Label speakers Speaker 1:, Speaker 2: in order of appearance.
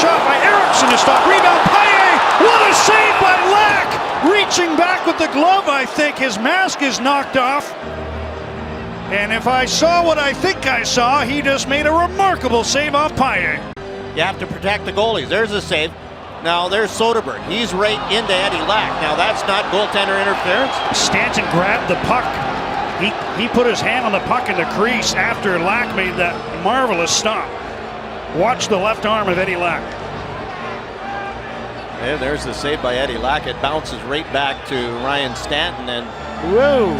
Speaker 1: shot by Eriksson to stop. Rebound, Paille! What a save by Lack! Reaching back with the glove, I think his mask is knocked off. And if I saw what I think I saw, he just made a remarkable save off Paille.
Speaker 2: You have to protect the goalies. There's a save. Now there's Soderberg. He's right into Eddie Lack. Now that's not goaltender interference.
Speaker 1: Stanton grabbed the puck. He put his hand on the puck in the crease after Lack made that marvelous stop. Watch the left arm of Eddie Lack.
Speaker 2: And there's the save by Eddie Lack. It bounces right back to Ryan Stanton, and
Speaker 1: whoa!